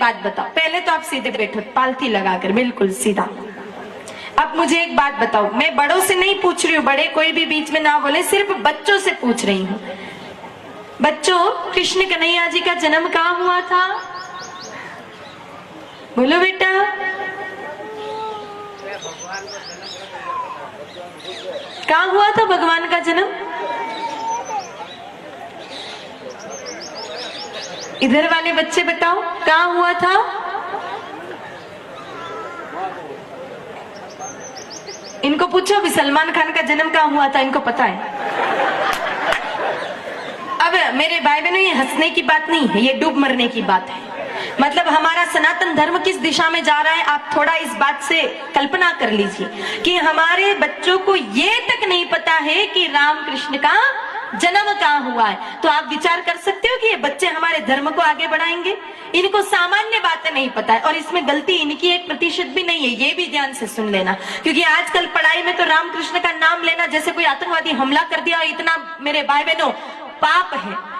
बात बताओ, पहले तो आप सीधे बैठो पालथी लगाकर, बिल्कुल सीधा। अब मुझे एक बात बताओ, मैं बड़ों से नहीं पूछ रही हूँ, बड़े कोई भी बीच में ना बोले, सिर्फ बच्चों से पूछ रही हूँ। बच्चों, कृष्ण कन्हैया जी का जन्म कहाँ हुआ था? बोलो बेटा। कहाँ हुआ था भगवान का जन्म? इधर वाले बच्चे बताओ, कहाँ हुआ था? इनको पूछो भी सलमान खान का जन्म कहाँ हुआ था, इनको पता है। अब मेरे भाई बहनों, ये हंसने की बात नहीं है, ये डूब मरने की बात है। मतलब हमारा सनातन धर्म किस दिशा में जा रहा है, आप थोड़ा इस बात से कल्पना कर लीजिए कि हमारे बच्चों को ये तक नहीं पता है कि राम कृष्ण का जन्म कहाँ हुआ है। तो आप विचार कर सकते हो कि ये बच्चे हमारे धर्म को आगे बढ़ाएंगे? इनको सामान्य बातें नहीं पता है, और इसमें गलती इनकी 1% भी नहीं है, ये भी ध्यान से सुन लेना। क्योंकि आजकल पढ़ाई में तो राम कृष्ण का नाम लेना जैसे कोई आतंकवादी हमला कर दिया, इतना मेरे भाई बहनों पाप है।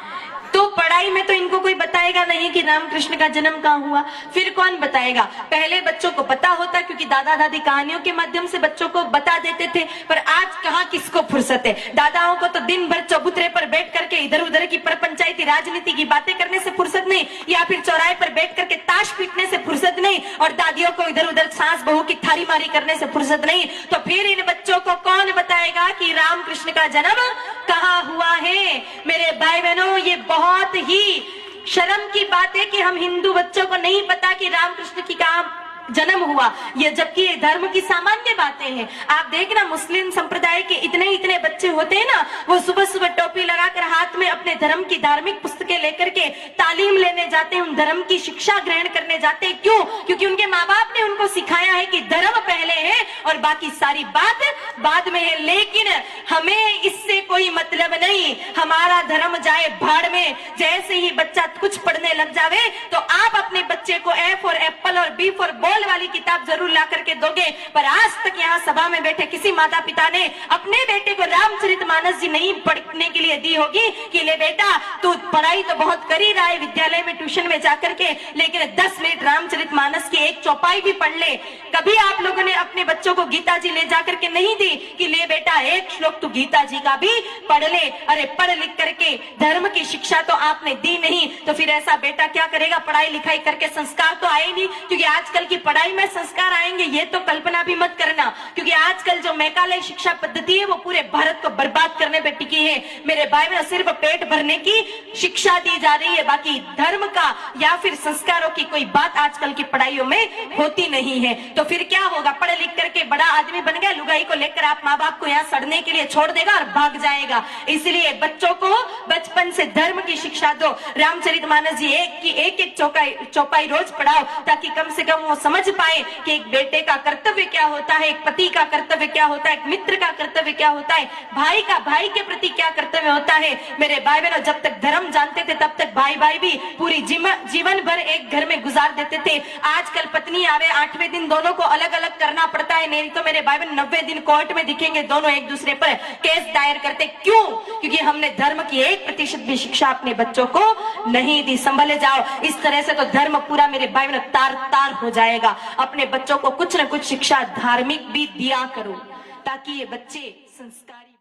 तो पढ़ाई में तो इनको कोई बताएगा नहीं कि राम कृष्ण का जन्म कहाँ हुआ, फिर कौन बताएगा? पहले बच्चों को पता होता क्योंकि दादा दादी कहानियों के माध्यम से बच्चों को बता देते थे, पर आज कहाँ किसको फुर्सत है। दादाओं को तो दिन भर चबूतरे पर बैठ करके इधर उधर की परपंचायती राजनीति की बातें करने से फुर्सत नहीं, या फिर चौराहे पर बैठ करके ताश पीटने से फुर्सत नहीं, और दादियों को इधर उधर सास बहू की थारी मारी करने से फुर्सत नहीं। तो फिर इन बच्चों को कौन बताएगा कि राम कृष्ण का जन्म कहाँ हुआ है? मेरे भाई बहनों, ये बहुत ही शर्म की बात है कि हम हिंदू बच्चों को नहीं पता कि रामकृष्ण की कहाँ जन्म हुआ, ये जबकि ये धर्म की सामान्य बातें हैं। आप देखना, मुस्लिम संप्रदाय के इतने बच्चे होते हैं ना, वो सुबह सुबह टोपी लगाकर हाथ में अपने धर्म की धार्मिक पुस्तकें लेकर के तालीम लेने जाते हैं, उन धर्म की शिक्षा ग्रहण करने जाते हैं। क्यों? क्योंकि उनके माँ बाप ने उनको सिखाया है कि धर्म पहले है और बाकी सारी बात बाद में है। लेकिन हमें इससे कोई मतलब नहीं, हमारा धर्म जाए भाड़ में। जैसे ही बच्चा कुछ पढ़ने लग जावे तो आप अपने बच्चे को ए फॉर एप्पल और बी फॉर बॉल वाली किताब जरूर ला करके दोगे, पर आज तक यहाँ सभा में बैठे किसी माता पिता ने अपने बेटे को रामचरितमानस जी नहीं पढ़ने के लिए दी होगी कि ले बेटा तू पढ़ाई तो बहुत कर ही रहा है विद्यालय में ट्यूशन में जाकर के, लेकिन 10 मिनट रामचरितमानस की एक चौपाई भी पढ़ ले। कभी आप लोगों ने अपने बच्चों को गीता जी ले जाकर के नहीं दी कि ले बेटा एक श्लोक तू गीता जी का भी पढ़ ले? अरे पढ़ लिख करके धर्म की शिक्षा तो आपने दी नहीं, तो फिर ऐसा बेटा क्या करेगा? पढ़ाई लिखाई करके संस्कार तो आए नहीं, क्योंकि आजकल की पढ़ाई में संस्कार आएंगे ये तो कल्पना भी मत करना। क्योंकि आजकल जो मैकाले शिक्षा पद्धति है वो पूरे भारत को बर्बाद करने पे टिकी है। मेरे भाई में सिर्फ पेट भरने की शिक्षा दी जा रही है, बाकी धर्म का या फिर संस्कारों की कोई बात आजकल की पढ़ाइयों में होती नहीं है। तो फिर क्या होगा? पढ़ लिख करके बड़ा आदमी बन गया, लुगाई को लेकर आप माँ बाप को यहाँ सड़ने के लिए छोड़ देगा और भाग जाएगा। इसलिए बच्चों को बचपन से धर्म की शिक्षा दो। रामचरितमानस जी एक चौपाई रोज पढ़ाओ, ताकि कम से कम वो समझ पाए कि एक बेटे का कर्तव्य क्या होता है, एक पति का कर्तव्य क्या होता है, एक मित्र का कर्तव्य क्या होता है, भाई का भाई के प्रति क्या कर्तव्य होता है। मेरे भाई बहनों, जब तक धर्म जानते थे तब तक भाई भाई भी पूरी जीवन भर एक घर में गुजार देते थे। आजकल पत्नी आवे 8वें दिन दोनों को अलग अलग करना पड़ता है, नहीं तो मेरे भाई बहन 90 दिन कोर्ट में दिखेंगे, दोनों एक दूसरे पर केस दायर करते। क्यों? क्योंकि हमने धर्म की 1% भी शिक्षा अपने बच्चों को नहीं दी। संभले जाओ, इस तरह से तो धर्म पूरा मेरे भाई बहनों तार तार हो जाएगा। अपने बच्चों को कुछ न कुछ शिक्षा धार्मिक भी दिया करो, ताकि ये बच्चे संस्कारी